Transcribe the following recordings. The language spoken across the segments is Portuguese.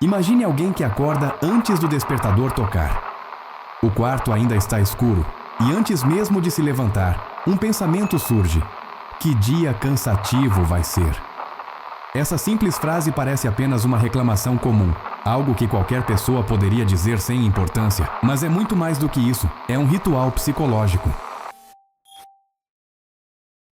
Imagine alguém que acorda antes do despertador tocar. O quarto ainda está escuro, e antes mesmo de se levantar, um pensamento surge: que dia cansativo vai ser? Essa simples frase parece apenas uma reclamação comum, algo que qualquer pessoa poderia dizer sem importância, mas é muito mais do que isso, é um ritual psicológico.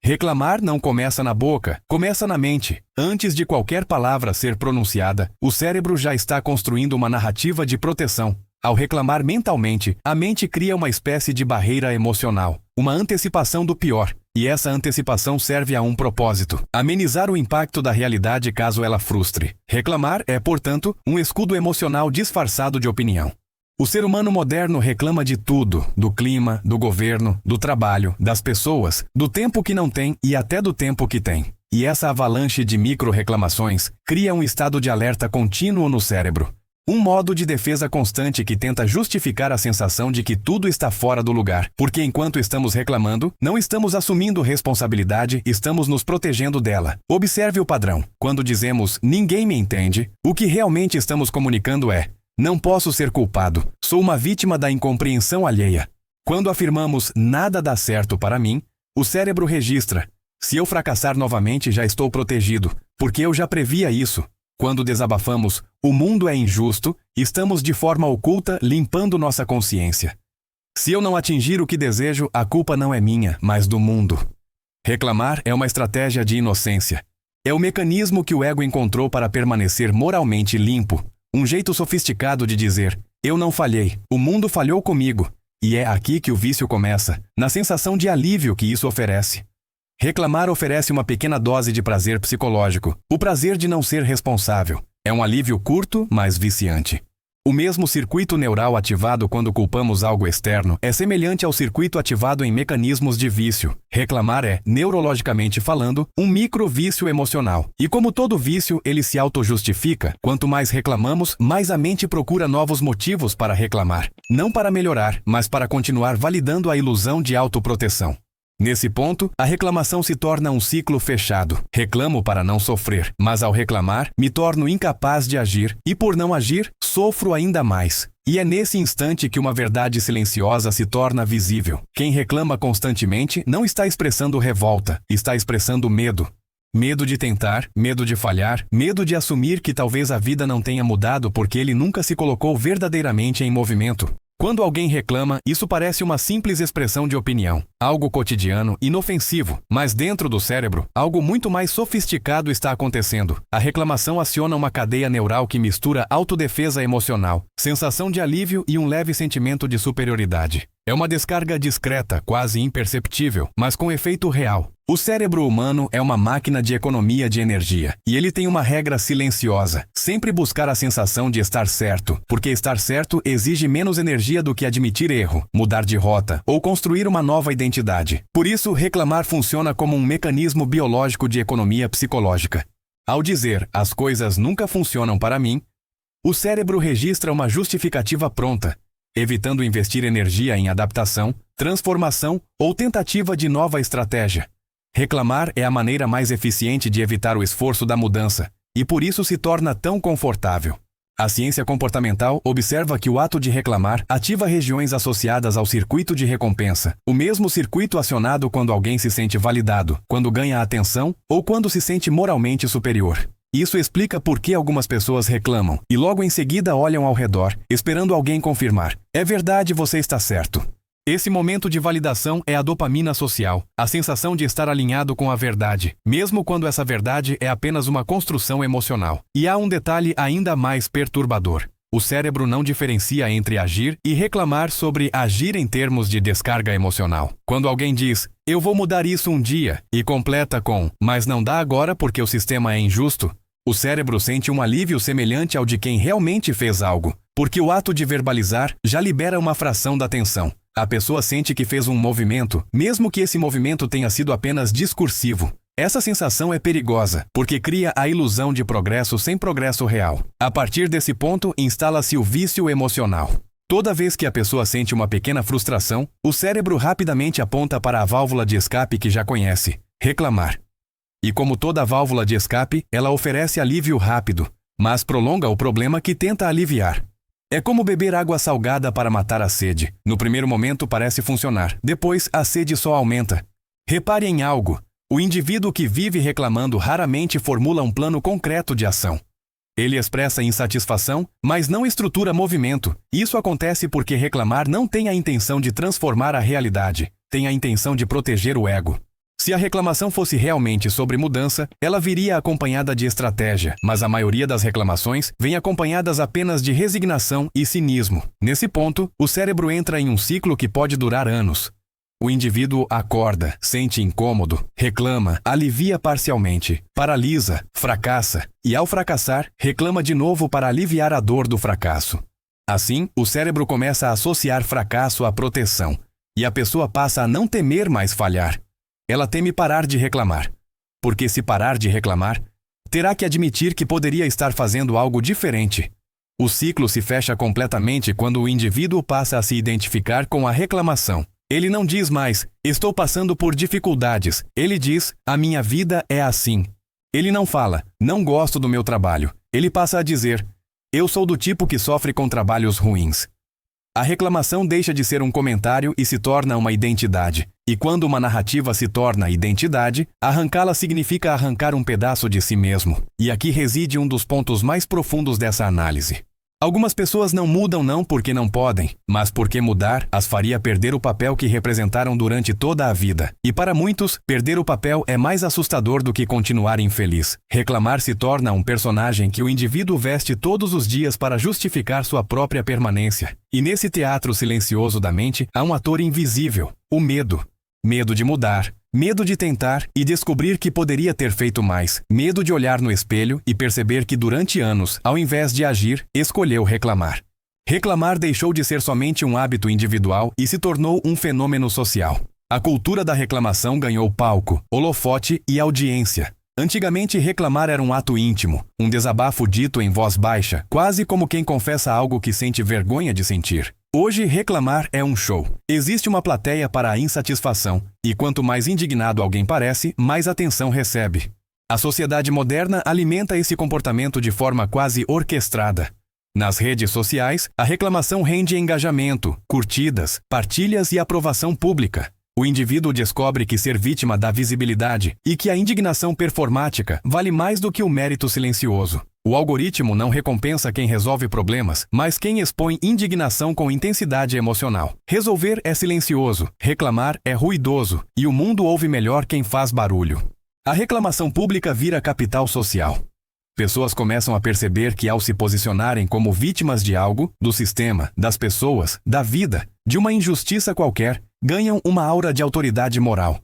Reclamar não começa na boca, começa na mente. Antes de qualquer palavra ser pronunciada, o cérebro já está construindo uma narrativa de proteção. Ao reclamar mentalmente, a mente cria uma espécie de barreira emocional, uma antecipação do pior, e essa antecipação serve a um propósito: amenizar o impacto da realidade caso ela frustre. Reclamar é, portanto, um escudo emocional disfarçado de opinião. O ser humano moderno reclama de tudo, do clima, do governo, do trabalho, das pessoas, do tempo que não tem e até do tempo que tem. E essa avalanche de micro-reclamações cria um estado de alerta contínuo no cérebro. Um modo de defesa constante que tenta justificar a sensação de que tudo está fora do lugar, porque enquanto estamos reclamando, não estamos assumindo responsabilidade, estamos nos protegendo dela. Observe o padrão. Quando dizemos "ninguém me entende", o que realmente estamos comunicando é: não posso ser culpado, sou uma vítima da incompreensão alheia. Quando afirmamos "nada dá certo para mim", o cérebro registra: se eu fracassar novamente já estou protegido, porque eu já previa isso. Quando desabafamos "o mundo é injusto", estamos de forma oculta limpando nossa consciência. Se eu não atingir o que desejo, a culpa não é minha, mas do mundo. Reclamar é uma estratégia de inocência. É o mecanismo que o ego encontrou para permanecer moralmente limpo. Um jeito sofisticado de dizer: eu não falhei, o mundo falhou comigo. E é aqui que o vício começa, na sensação de alívio que isso oferece. Reclamar oferece uma pequena dose de prazer psicológico, o prazer de não ser responsável. É um alívio curto, mas viciante. O mesmo circuito neural ativado quando culpamos algo externo é semelhante ao circuito ativado em mecanismos de vício. Reclamar é, neurologicamente falando, um micro-vício emocional. E como todo vício, ele se autojustifica. Quanto mais reclamamos, mais a mente procura novos motivos para reclamar. Não para melhorar, mas para continuar validando a ilusão de autoproteção. Nesse ponto, a reclamação se torna um ciclo fechado. Reclamo para não sofrer, mas ao reclamar, me torno incapaz de agir, e por não agir, sofro ainda mais. E é nesse instante que uma verdade silenciosa se torna visível. Quem reclama constantemente não está expressando revolta, está expressando medo. Medo de tentar, medo de falhar, medo de assumir que talvez a vida não tenha mudado porque ele nunca se colocou verdadeiramente em movimento. Quando alguém reclama, isso parece uma simples expressão de opinião, algo cotidiano, inofensivo, mas dentro do cérebro, algo muito mais sofisticado está acontecendo. A reclamação aciona uma cadeia neural que mistura autodefesa emocional, sensação de alívio e um leve sentimento de superioridade. É uma descarga discreta, quase imperceptível, mas com efeito real. O cérebro humano é uma máquina de economia de energia, e ele tem uma regra silenciosa: sempre buscar a sensação de estar certo, porque estar certo exige menos energia do que admitir erro, mudar de rota ou construir uma nova identidade. Por isso, reclamar funciona como um mecanismo biológico de economia psicológica. Ao dizer "as coisas nunca funcionam para mim", o cérebro registra uma justificativa pronta, evitando investir energia em adaptação, transformação ou tentativa de nova estratégia. Reclamar é a maneira mais eficiente de evitar o esforço da mudança, e por isso se torna tão confortável. A ciência comportamental observa que o ato de reclamar ativa regiões associadas ao circuito de recompensa, o mesmo circuito acionado quando alguém se sente validado, quando ganha atenção ou quando se sente moralmente superior. Isso explica por que algumas pessoas reclamam e logo em seguida olham ao redor, esperando alguém confirmar: "É verdade, você está certo." Esse momento de validação é a dopamina social, a sensação de estar alinhado com a verdade, mesmo quando essa verdade é apenas uma construção emocional. E há um detalhe ainda mais perturbador: o cérebro não diferencia entre agir e reclamar sobre agir em termos de descarga emocional. Quando alguém diz "eu vou mudar isso um dia" e completa com "mas não dá agora porque o sistema é injusto", o cérebro sente um alívio semelhante ao de quem realmente fez algo, porque o ato de verbalizar já libera uma fração da tensão. A pessoa sente que fez um movimento, mesmo que esse movimento tenha sido apenas discursivo. Essa sensação é perigosa, porque cria a ilusão de progresso sem progresso real. A partir desse ponto, instala-se o vício emocional. Toda vez que a pessoa sente uma pequena frustração, o cérebro rapidamente aponta para a válvula de escape que já conhece: reclamar. E como toda válvula de escape, ela oferece alívio rápido. mas prolonga o problema que tenta aliviar. É como beber água salgada para matar a sede. No primeiro momento parece funcionar, depois a sede só aumenta. Repare em algo: o indivíduo que vive reclamando raramente formula um plano concreto de ação. Ele expressa insatisfação, mas não estrutura movimento. Isso acontece porque reclamar não tem a intenção de transformar a realidade, tem a intenção de proteger o ego. Se a reclamação fosse realmente sobre mudança, ela viria acompanhada de estratégia, mas a maioria das reclamações vem acompanhadas apenas de resignação e cinismo. Nesse ponto, o cérebro entra em um ciclo que pode durar anos. O indivíduo acorda, sente incômodo, reclama, alivia parcialmente, paralisa, fracassa e, ao fracassar, reclama de novo para aliviar a dor do fracasso. Assim, o cérebro começa a associar fracasso à proteção, e a pessoa passa a não temer mais falhar. Ela teme parar de reclamar, porque se parar de reclamar, terá que admitir que poderia estar fazendo algo diferente. O ciclo se fecha completamente quando o indivíduo passa a se identificar com a reclamação. Ele não diz mais, estou passando por dificuldades. Ele diz, a minha vida é assim. Ele não fala, não gosto do meu trabalho. Ele passa a dizer, eu sou do tipo que sofre com trabalhos ruins. A reclamação deixa de ser um comentário e se torna uma identidade. E quando uma narrativa se torna identidade, arrancá-la significa arrancar um pedaço de si mesmo. E aqui reside um dos pontos mais profundos dessa análise. Algumas pessoas não mudam não porque não podem, mas porque mudar as faria perder o papel que representaram durante toda a vida. E para muitos, perder o papel é mais assustador do que continuar infeliz. Reclamar se torna um personagem que o indivíduo veste todos os dias para justificar sua própria permanência. E nesse teatro silencioso da mente há um ator invisível, o medo. Medo de mudar, medo de tentar e descobrir que poderia ter feito mais, medo de olhar no espelho e perceber que durante anos, ao invés de agir, escolheu reclamar. Reclamar deixou de ser somente um hábito individual e se tornou um fenômeno social. A cultura da reclamação ganhou palco, holofote e audiência. Antigamente, reclamar era um ato íntimo, um desabafo dito em voz baixa, quase como quem confessa algo que sente vergonha de sentir. Hoje, reclamar é um show. Existe uma plateia para a insatisfação, e quanto mais indignado alguém parece, mais atenção recebe. A sociedade moderna alimenta esse comportamento de forma quase orquestrada. Nas redes sociais, a reclamação rende engajamento, curtidas, partilhas e aprovação pública. O indivíduo descobre que ser vítima dá visibilidade e que a indignação performática vale mais do que o mérito silencioso. O algoritmo não recompensa quem resolve problemas, mas quem expõe indignação com intensidade emocional. Resolver é silencioso, reclamar é ruidoso, e o mundo ouve melhor quem faz barulho. A reclamação pública vira capital social. Pessoas começam a perceber que ao se posicionarem como vítimas de algo, do sistema, das pessoas, da vida, de uma injustiça qualquer, ganham uma aura de autoridade moral.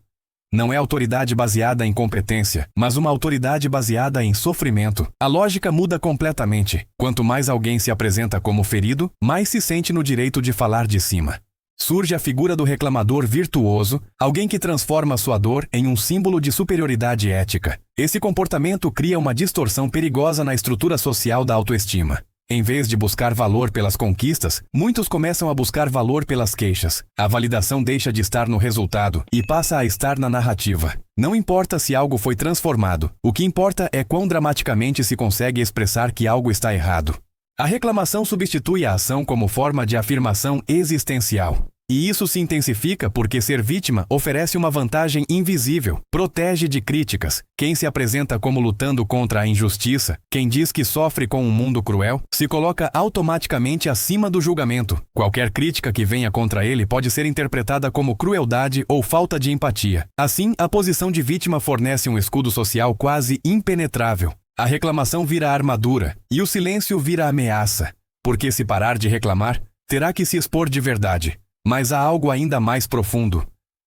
Não é autoridade baseada em competência, mas uma autoridade baseada em sofrimento. A lógica muda completamente. Quanto mais alguém se apresenta como ferido, mais se sente no direito de falar de cima. Surge a figura do reclamador virtuoso, alguém que transforma sua dor em um símbolo de superioridade ética. Esse comportamento cria uma distorção perigosa na estrutura social da autoestima. Em vez de buscar valor pelas conquistas, muitos começam a buscar valor pelas queixas. A validação deixa de estar no resultado e passa a estar na narrativa. Não importa se algo foi transformado, o que importa é quão dramaticamente se consegue expressar que algo está errado. A reclamação substitui a ação como forma de afirmação existencial. E isso se intensifica porque ser vítima oferece uma vantagem invisível, protege de críticas. Quem se apresenta como lutando contra a injustiça, quem diz que sofre com um mundo cruel, se coloca automaticamente acima do julgamento. Qualquer crítica que venha contra ele pode ser interpretada como crueldade ou falta de empatia. Assim, a posição de vítima fornece um escudo social quase impenetrável. A reclamação vira armadura e o silêncio vira ameaça. Porque se parar de reclamar, terá que se expor de verdade. Mas há algo ainda mais profundo.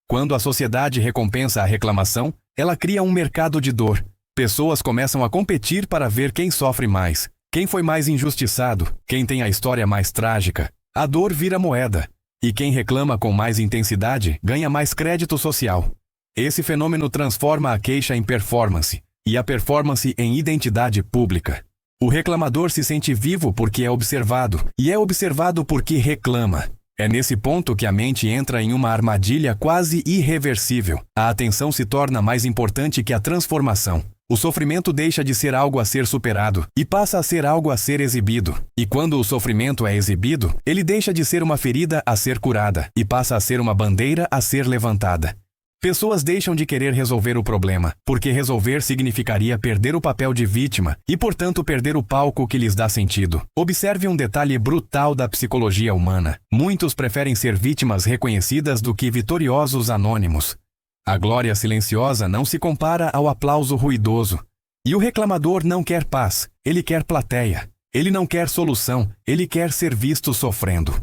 Quando a sociedade recompensa a reclamação, ela cria um mercado de dor. Pessoas começam a competir para ver quem sofre mais, quem foi mais injustiçado, quem tem a história mais trágica. A dor vira moeda, e quem reclama com mais intensidade ganha mais crédito social. Esse fenômeno transforma a queixa em performance, e a performance em identidade pública. O reclamador se sente vivo porque é observado, e é observado porque reclama. É nesse ponto que a mente entra em uma armadilha quase irreversível. A atenção se torna mais importante que a transformação. O sofrimento deixa de ser algo a ser superado e passa a ser algo a ser exibido. E quando o sofrimento é exibido, ele deixa de ser uma ferida a ser curada e passa a ser uma bandeira a ser levantada. Pessoas deixam de querer resolver o problema, porque resolver significaria perder o papel de vítima e, portanto, perder o palco que lhes dá sentido. Observe um detalhe brutal da psicologia humana. Muitos preferem ser vítimas reconhecidas do que vitoriosos anônimos. A glória silenciosa não se compara ao aplauso ruidoso. E o reclamador não quer paz, ele quer plateia. Ele não quer solução, ele quer ser visto sofrendo.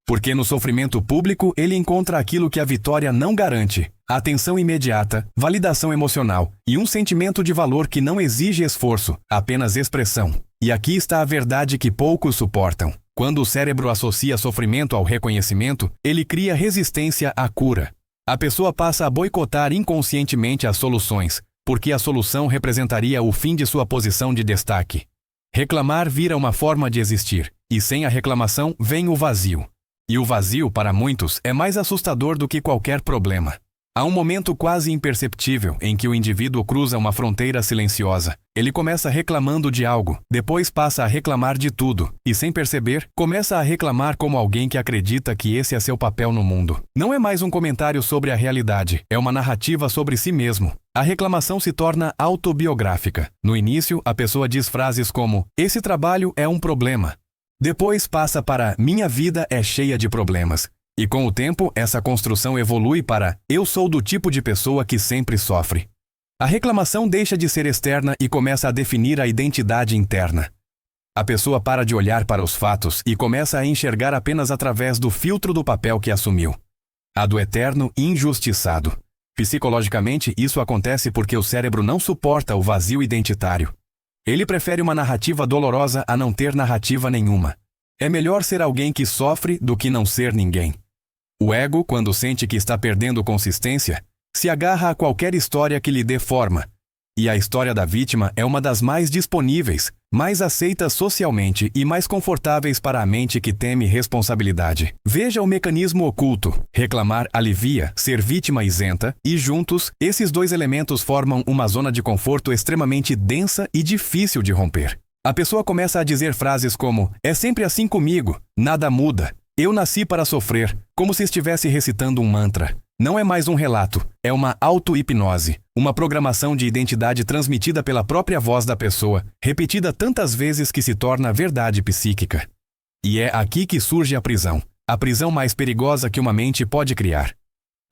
Porque no sofrimento público ele encontra aquilo que a vitória não garante: atenção imediata, validação emocional e um sentimento de valor que não exige esforço, apenas expressão. E aqui está a verdade que poucos suportam. Quando o cérebro associa sofrimento ao reconhecimento, ele cria resistência à cura. A pessoa passa a boicotar inconscientemente as soluções, porque a solução representaria o fim de sua posição de destaque. Reclamar vira uma forma de existir, e sem a reclamação vem o vazio. E o vazio, para muitos, é mais assustador do que qualquer problema. Há um momento quase imperceptível em que o indivíduo cruza uma fronteira silenciosa. Ele começa reclamando de algo, depois passa a reclamar de tudo, e sem perceber, começa a reclamar como alguém que acredita que esse é seu papel no mundo. Não é mais um comentário sobre a realidade, é uma narrativa sobre si mesmo. A reclamação se torna autobiográfica. No início, a pessoa diz frases como: "Esse trabalho é um problema". Depois passa para: "Minha vida é cheia de problemas". E com o tempo, essa construção evolui para: "Eu sou do tipo de pessoa que sempre sofre". A reclamação deixa de ser externa e começa a definir a identidade interna. A pessoa para de olhar para os fatos e começa a enxergar apenas através do filtro do papel que assumiu. A do eterno injustiçado. Psicologicamente, isso acontece porque o cérebro não suporta o vazio identitário. Ele prefere uma narrativa dolorosa a não ter narrativa nenhuma. É melhor ser alguém que sofre do que não ser ninguém. O ego, quando sente que está perdendo consistência, se agarra a qualquer história que lhe dê forma. E a história da vítima é uma das mais disponíveis, mais aceitas socialmente e mais confortáveis para a mente que teme responsabilidade. Veja o mecanismo oculto. Reclamar alivia, ser vítima isenta, e juntos, esses dois elementos formam uma zona de conforto extremamente densa e difícil de romper. A pessoa começa a dizer frases como: "É sempre assim comigo, nada muda, eu nasci para sofrer", como se estivesse recitando um mantra. Não é mais um relato, é uma auto-hipnose, uma programação de identidade transmitida pela própria voz da pessoa, repetida tantas vezes que se torna verdade psíquica. E é aqui que surge a prisão mais perigosa que uma mente pode criar.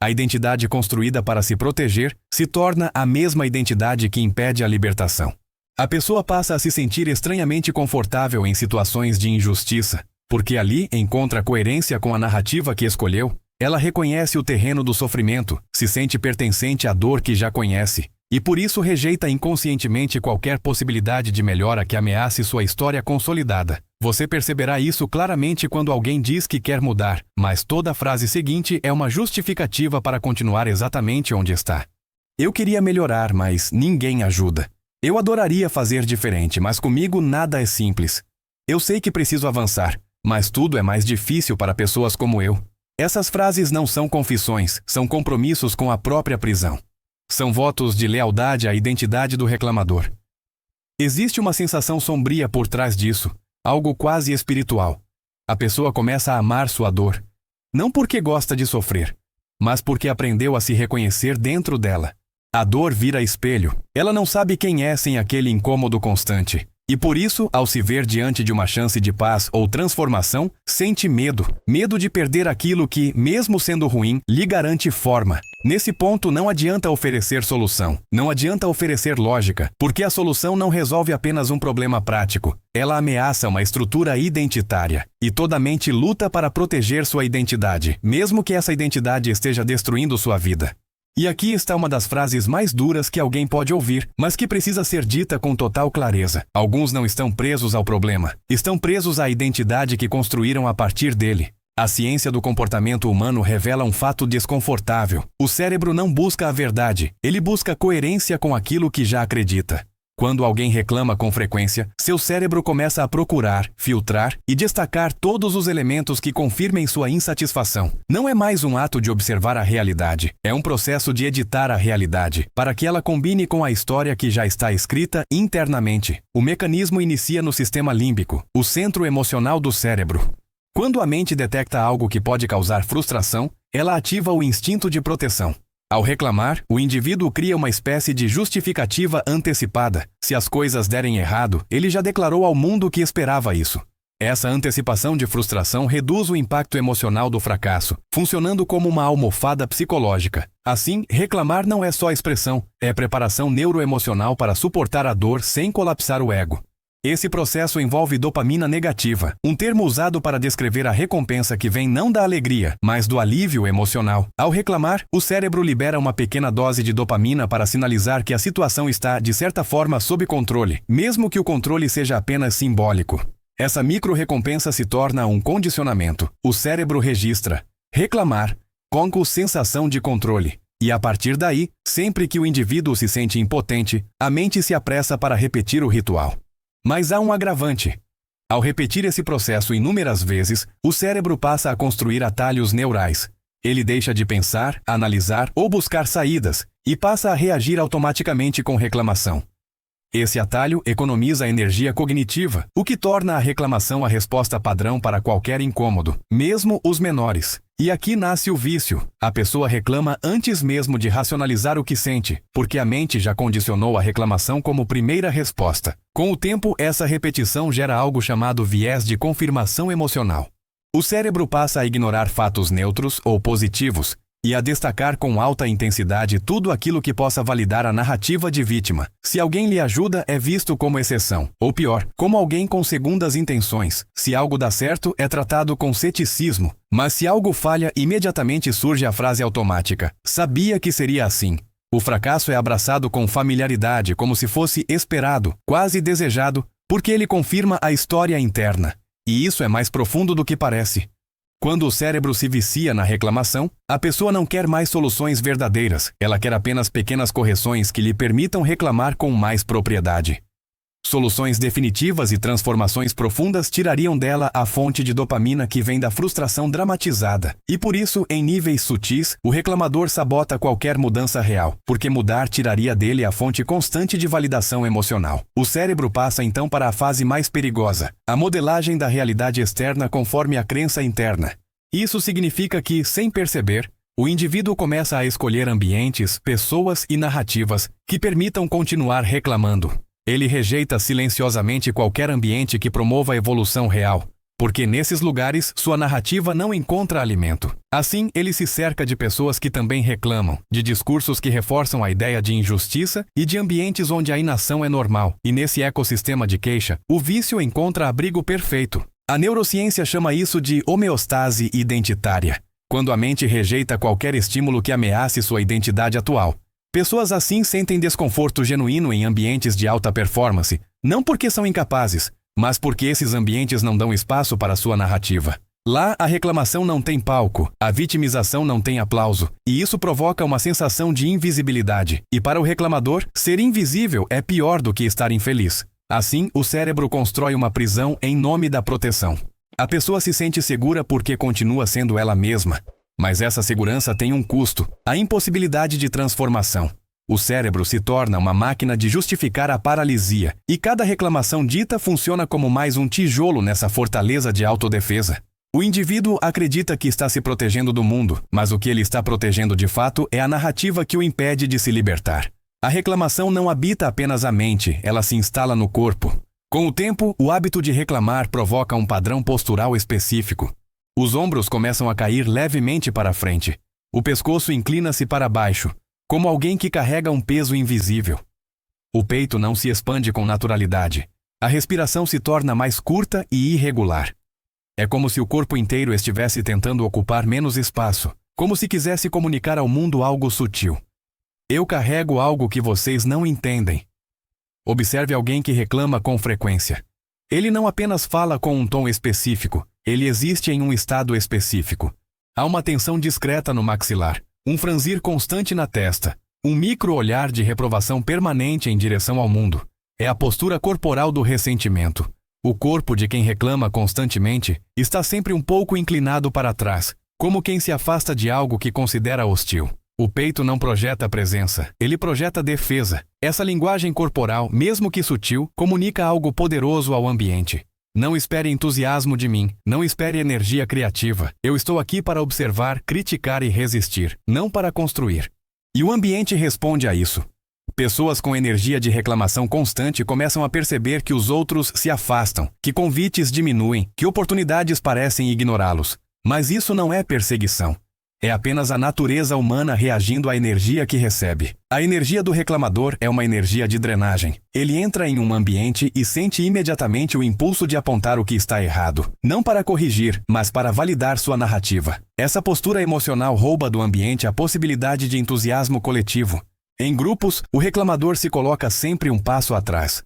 A identidade construída para se proteger se torna a mesma identidade que impede a libertação. A pessoa passa a se sentir estranhamente confortável em situações de injustiça, porque ali encontra coerência com a narrativa que escolheu. Ela reconhece o terreno do sofrimento, se sente pertencente à dor que já conhece, e por isso rejeita inconscientemente qualquer possibilidade de melhora que ameace sua história consolidada. Você perceberá isso claramente quando alguém diz que quer mudar, mas toda a frase seguinte é uma justificativa para continuar exatamente onde está. "Eu queria melhorar, mas ninguém ajuda. Eu adoraria fazer diferente, mas comigo nada é simples. Eu sei que preciso avançar, mas tudo é mais difícil para pessoas como eu". Essas frases não são confissões, são compromissos com a própria prisão. São votos de lealdade à identidade do reclamador. Existe uma sensação sombria por trás disso, algo quase espiritual. A pessoa começa a amar sua dor, não porque gosta de sofrer, mas porque aprendeu a se reconhecer dentro dela. A dor vira espelho, ela não sabe quem é sem aquele incômodo constante. E por isso, ao se ver diante de uma chance de paz ou transformação, sente medo. Medo de perder aquilo que, mesmo sendo ruim, lhe garante forma. Nesse ponto, não adianta oferecer solução. Não adianta oferecer lógica, porque a solução não resolve apenas um problema prático. Ela ameaça uma estrutura identitária. E toda mente luta para proteger sua identidade, mesmo que essa identidade esteja destruindo sua vida. E aqui está uma das frases mais duras que alguém pode ouvir, mas que precisa ser dita com total clareza. Alguns não estão presos ao problema, estão presos à identidade que construíram a partir dele. A ciência do comportamento humano revela um fato desconfortável. O cérebro não busca a verdade, ele busca coerência com aquilo que já acredita. Quando alguém reclama com frequência, seu cérebro começa a procurar, filtrar e destacar todos os elementos que confirmem sua insatisfação. Não é mais um ato de observar a realidade, é um processo de editar a realidade, para que ela combine com a história que já está escrita internamente. O mecanismo inicia no sistema límbico, o centro emocional do cérebro. Quando a mente detecta algo que pode causar frustração, ela ativa o instinto de proteção. Ao reclamar, o indivíduo cria uma espécie de justificativa antecipada. Se as coisas derem errado, ele já declarou ao mundo que esperava isso. Essa antecipação de frustração reduz o impacto emocional do fracasso, funcionando como uma almofada psicológica. Assim, reclamar não é só expressão, é preparação neuroemocional para suportar a dor sem colapsar o ego. Esse processo envolve dopamina negativa, um termo usado para descrever a recompensa que vem não da alegria, mas do alívio emocional. Ao reclamar, o cérebro libera uma pequena dose de dopamina para sinalizar que a situação está, de certa forma, sob controle, mesmo que o controle seja apenas simbólico. Essa micro-recompensa se torna um condicionamento. O cérebro registra reclamar com sensação de controle. E a partir daí, sempre que o indivíduo se sente impotente, a mente se apressa para repetir o ritual. Mas há um agravante. Ao repetir esse processo inúmeras vezes, o cérebro passa a construir atalhos neurais. Ele deixa de pensar, analisar ou buscar saídas e passa a reagir automaticamente com reclamação. Esse atalho economiza energia cognitiva, o que torna a reclamação a resposta padrão para qualquer incômodo, mesmo os menores. E aqui nasce o vício. A pessoa reclama antes mesmo de racionalizar o que sente, porque a mente já condicionou a reclamação como primeira resposta. Com o tempo, essa repetição gera algo chamado viés de confirmação emocional. O cérebro passa a ignorar fatos neutros ou positivos e a destacar com alta intensidade tudo aquilo que possa validar a narrativa de vítima. Se alguém lhe ajuda, é visto como exceção, ou pior, como alguém com segundas intenções. Se algo dá certo, é tratado com ceticismo, mas se algo falha, imediatamente surge a frase automática: sabia que seria assim. O fracasso é abraçado com familiaridade, como se fosse esperado, quase desejado, porque ele confirma a história interna. E isso é mais profundo do que parece. Quando o cérebro se vicia na reclamação, a pessoa não quer mais soluções verdadeiras, ela quer apenas pequenas correções que lhe permitam reclamar com mais propriedade. Soluções definitivas e transformações profundas tirariam dela a fonte de dopamina que vem da frustração dramatizada. E por isso, em níveis sutis, o reclamador sabota qualquer mudança real, porque mudar tiraria dele a fonte constante de validação emocional. O cérebro passa então para a fase mais perigosa, a modelagem da realidade externa conforme a crença interna. Isso significa que, sem perceber, o indivíduo começa a escolher ambientes, pessoas e narrativas que permitam continuar reclamando. Ele rejeita silenciosamente qualquer ambiente que promova a evolução real, porque nesses lugares sua narrativa não encontra alimento. Assim, ele se cerca de pessoas que também reclamam, de discursos que reforçam a ideia de injustiça e de ambientes onde a inação é normal. E nesse ecossistema de queixa, o vício encontra abrigo perfeito. A neurociência chama isso de homeostase identitária, quando a mente rejeita qualquer estímulo que ameace sua identidade atual. Pessoas assim sentem desconforto genuíno em ambientes de alta performance, não porque são incapazes, mas porque esses ambientes não dão espaço para sua narrativa. Lá, a reclamação não tem palco, a vitimização não tem aplauso, e isso provoca uma sensação de invisibilidade. E para o reclamador, ser invisível é pior do que estar infeliz. Assim, o cérebro constrói uma prisão em nome da proteção. A pessoa se sente segura porque continua sendo ela mesma. Mas essa segurança tem um custo, a impossibilidade de transformação. O cérebro se torna uma máquina de justificar a paralisia, e cada reclamação dita funciona como mais um tijolo nessa fortaleza de autodefesa. O indivíduo acredita que está se protegendo do mundo, mas o que ele está protegendo de fato é a narrativa que o impede de se libertar. A reclamação não habita apenas a mente, ela se instala no corpo. Com o tempo, o hábito de reclamar provoca um padrão postural específico. Os ombros começam a cair levemente para frente. O pescoço inclina-se para baixo, como alguém que carrega um peso invisível. O peito não se expande com naturalidade. A respiração se torna mais curta e irregular. É como se o corpo inteiro estivesse tentando ocupar menos espaço, como se quisesse comunicar ao mundo algo sutil. Eu carrego algo que vocês não entendem. Observe alguém que reclama com frequência. Ele não apenas fala com um tom específico, ele existe em um estado específico. Há uma tensão discreta no maxilar, um franzir constante na testa, um micro-olhar de reprovação permanente em direção ao mundo. É a postura corporal do ressentimento. O corpo de quem reclama constantemente está sempre um pouco inclinado para trás, como quem se afasta de algo que considera hostil. O peito não projeta presença, ele projeta defesa. Essa linguagem corporal, mesmo que sutil, comunica algo poderoso ao ambiente. Não espere entusiasmo de mim, não espere energia criativa. Eu estou aqui para observar, criticar e resistir, não para construir. E o ambiente responde a isso. Pessoas com energia de reclamação constante começam a perceber que os outros se afastam, que convites diminuem, que oportunidades parecem ignorá-los. Mas isso não é perseguição. É apenas a natureza humana reagindo à energia que recebe. A energia do reclamador é uma energia de drenagem. Ele entra em um ambiente e sente imediatamente o impulso de apontar o que está errado. Não para corrigir, mas para validar sua narrativa. Essa postura emocional rouba do ambiente a possibilidade de entusiasmo coletivo. Em grupos, o reclamador se coloca sempre um passo atrás.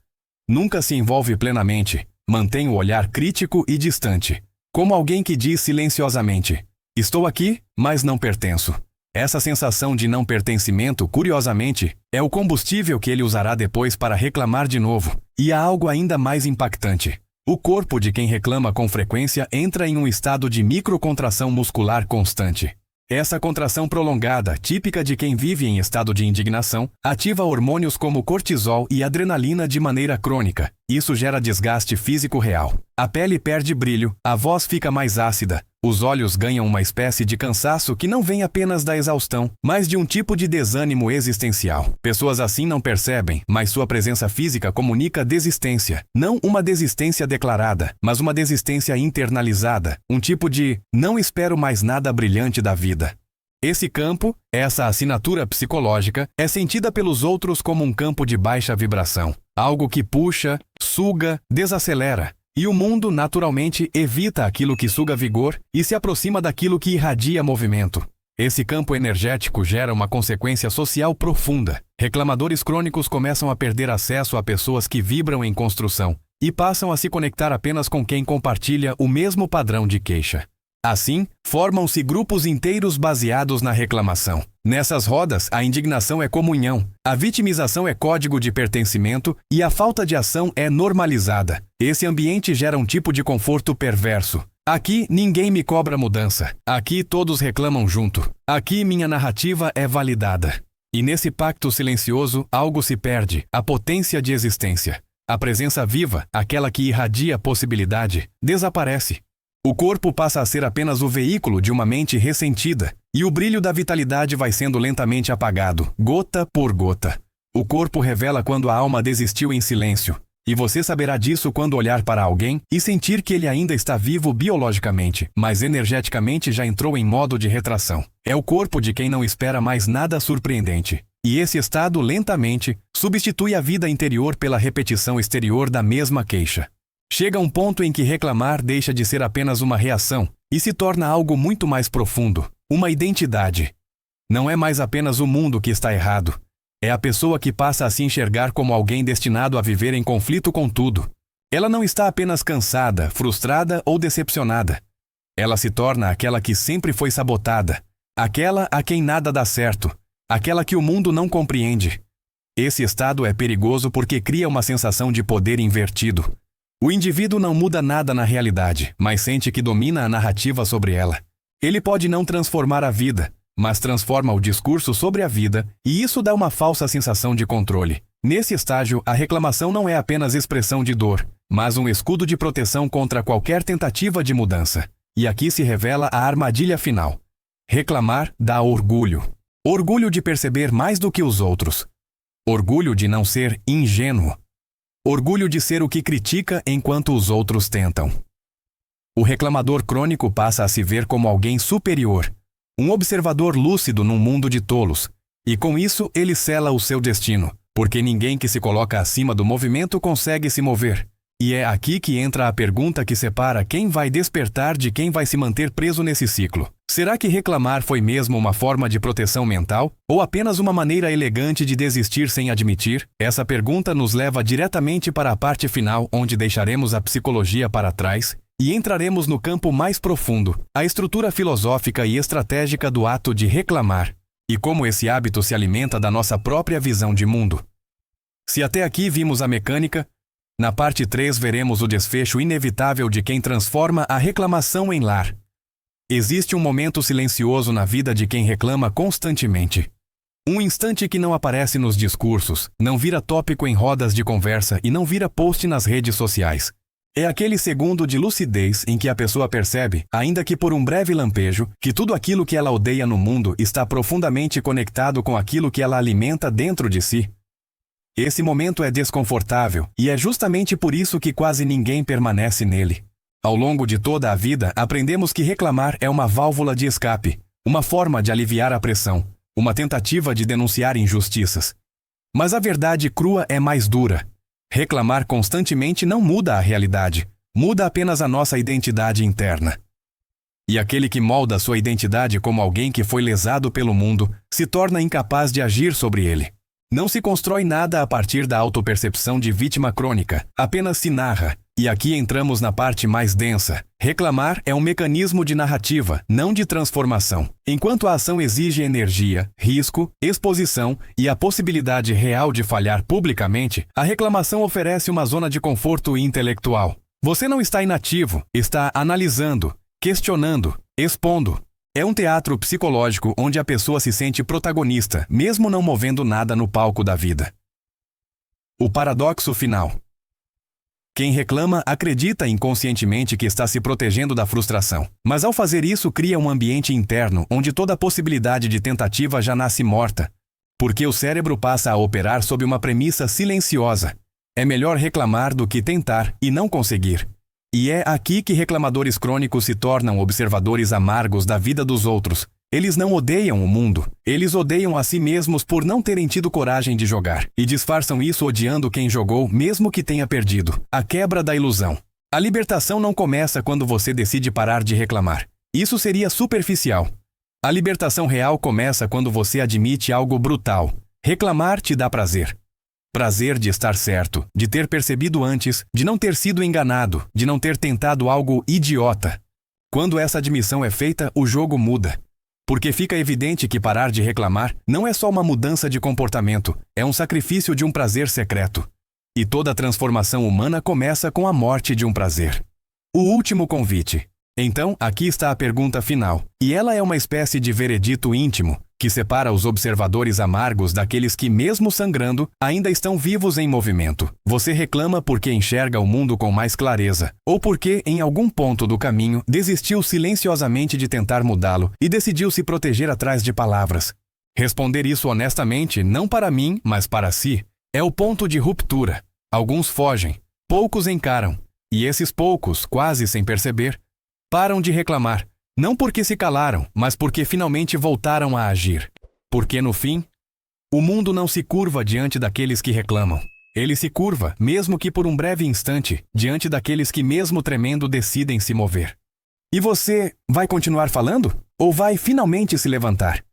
Nunca se envolve plenamente. Mantém o olhar crítico e distante. Como alguém que diz silenciosamente: estou aqui, mas não pertenço. Essa sensação de não pertencimento, curiosamente, é o combustível que ele usará depois para reclamar de novo. E há algo ainda mais impactante. O corpo de quem reclama com frequência entra em um estado de microcontração muscular constante. Essa contração prolongada, típica de quem vive em estado de indignação, ativa hormônios como cortisol e adrenalina de maneira crônica. Isso gera desgaste físico real. A pele perde brilho, a voz fica mais ácida, os olhos ganham uma espécie de cansaço que não vem apenas da exaustão, mas de um tipo de desânimo existencial. Pessoas assim não percebem, mas sua presença física comunica desistência. Não uma desistência declarada, mas uma desistência internalizada. Um tipo de não espero mais nada brilhante da vida. Esse campo, essa assinatura psicológica, é sentida pelos outros como um campo de baixa vibração. Algo que puxa, suga, desacelera. E o mundo, naturalmente, evita aquilo que suga vigor e se aproxima daquilo que irradia movimento. Esse campo energético gera uma consequência social profunda. Reclamadores crônicos começam a perder acesso a pessoas que vibram em construção e passam a se conectar apenas com quem compartilha o mesmo padrão de queixa. Assim, formam-se grupos inteiros baseados na reclamação. Nessas rodas, a indignação é comunhão, a vitimização é código de pertencimento e a falta de ação é normalizada. Esse ambiente gera um tipo de conforto perverso. Aqui, ninguém me cobra mudança. Aqui, todos reclamam junto. Aqui, minha narrativa é validada. E nesse pacto silencioso, algo se perde, a potência de existência. A presença viva, aquela que irradia possibilidade, desaparece. O corpo passa a ser apenas o veículo de uma mente ressentida, e o brilho da vitalidade vai sendo lentamente apagado, gota por gota. O corpo revela quando a alma desistiu em silêncio, e você saberá disso quando olhar para alguém e sentir que ele ainda está vivo biologicamente, mas energeticamente já entrou em modo de retração. É o corpo de quem não espera mais nada surpreendente. E esse estado, lentamente, substitui a vida interior pela repetição exterior da mesma queixa. Chega um ponto em que reclamar deixa de ser apenas uma reação e se torna algo muito mais profundo, uma identidade. Não é mais apenas o mundo que está errado. É a pessoa que passa a se enxergar como alguém destinado a viver em conflito com tudo. Ela não está apenas cansada, frustrada ou decepcionada. Ela se torna aquela que sempre foi sabotada, aquela a quem nada dá certo, aquela que o mundo não compreende. Esse estado é perigoso porque cria uma sensação de poder invertido. O indivíduo não muda nada na realidade, mas sente que domina a narrativa sobre ela. Ele pode não transformar a vida, mas transforma o discurso sobre a vida, e isso dá uma falsa sensação de controle. Nesse estágio, a reclamação não é apenas expressão de dor, mas um escudo de proteção contra qualquer tentativa de mudança. E aqui se revela a armadilha final. Reclamar dá orgulho. Orgulho de perceber mais do que os outros. Orgulho de não ser ingênuo. Orgulho de ser o que critica enquanto os outros tentam. O reclamador crônico passa a se ver como alguém superior, um observador lúcido num mundo de tolos, e com isso ele sela o seu destino, porque ninguém que se coloca acima do movimento consegue se mover. E é aqui que entra a pergunta que separa quem vai despertar de quem vai se manter preso nesse ciclo. Será que reclamar foi mesmo uma forma de proteção mental? Ou apenas uma maneira elegante de desistir sem admitir? Essa pergunta nos leva diretamente para a parte final, onde deixaremos a psicologia para trás e entraremos no campo mais profundo, a estrutura filosófica e estratégica do ato de reclamar, e como esse hábito se alimenta da nossa própria visão de mundo. Se até aqui vimos a mecânica, na parte 3 veremos o desfecho inevitável de quem transforma a reclamação em lar. Existe um momento silencioso na vida de quem reclama constantemente. Um instante que não aparece nos discursos, não vira tópico em rodas de conversa e não vira post nas redes sociais. É aquele segundo de lucidez em que a pessoa percebe, ainda que por um breve lampejo, que tudo aquilo que ela odeia no mundo está profundamente conectado com aquilo que ela alimenta dentro de si. Esse momento é desconfortável, e é justamente por isso que quase ninguém permanece nele. Ao longo de toda a vida, aprendemos que reclamar é uma válvula de escape, uma forma de aliviar a pressão, uma tentativa de denunciar injustiças. Mas a verdade crua é mais dura. Reclamar constantemente não muda a realidade, muda apenas a nossa identidade interna. E aquele que molda sua identidade como alguém que foi lesado pelo mundo, se torna incapaz de agir sobre ele. Não se constrói nada a partir da autopercepção de vítima crônica, apenas se narra. E aqui entramos na parte mais densa. Reclamar é um mecanismo de narrativa, não de transformação. Enquanto a ação exige energia, risco, exposição e a possibilidade real de falhar publicamente, a reclamação oferece uma zona de conforto intelectual. Você não está inativo, está analisando, questionando, expondo. É um teatro psicológico onde a pessoa se sente protagonista, mesmo não movendo nada no palco da vida. O paradoxo final. Quem reclama acredita inconscientemente que está se protegendo da frustração, mas ao fazer isso cria um ambiente interno onde toda possibilidade de tentativa já nasce morta, porque o cérebro passa a operar sob uma premissa silenciosa. É melhor reclamar do que tentar e não conseguir. E é aqui que reclamadores crônicos se tornam observadores amargos da vida dos outros. Eles não odeiam o mundo, eles odeiam a si mesmos por não terem tido coragem de jogar, e disfarçam isso odiando quem jogou, mesmo que tenha perdido. A quebra da ilusão. A libertação não começa quando você decide parar de reclamar. Isso seria superficial. A libertação real começa quando você admite algo brutal. Reclamar te dá prazer. Prazer de estar certo, de ter percebido antes, de não ter sido enganado, de não ter tentado algo idiota. Quando essa admissão é feita, o jogo muda. Porque fica evidente que parar de reclamar não é só uma mudança de comportamento, é um sacrifício de um prazer secreto. E toda transformação humana começa com a morte de um prazer. O último convite. Então, aqui está a pergunta final, e ela é uma espécie de veredito íntimo, que separa os observadores amargos daqueles que, mesmo sangrando, ainda estão vivos em movimento. Você reclama porque enxerga o mundo com mais clareza, ou porque, em algum ponto do caminho, desistiu silenciosamente de tentar mudá-lo e decidiu se proteger atrás de palavras. Responder isso honestamente, não para mim, mas para si, é o ponto de ruptura. Alguns fogem, poucos encaram, e esses poucos, quase sem perceber, param de reclamar. Não porque se calaram, mas porque finalmente voltaram a agir. Porque, no fim, o mundo não se curva diante daqueles que reclamam. Ele se curva, mesmo que por um breve instante, diante daqueles que, mesmo tremendo, decidem se mover. E você vai continuar falando? Ou vai finalmente se levantar?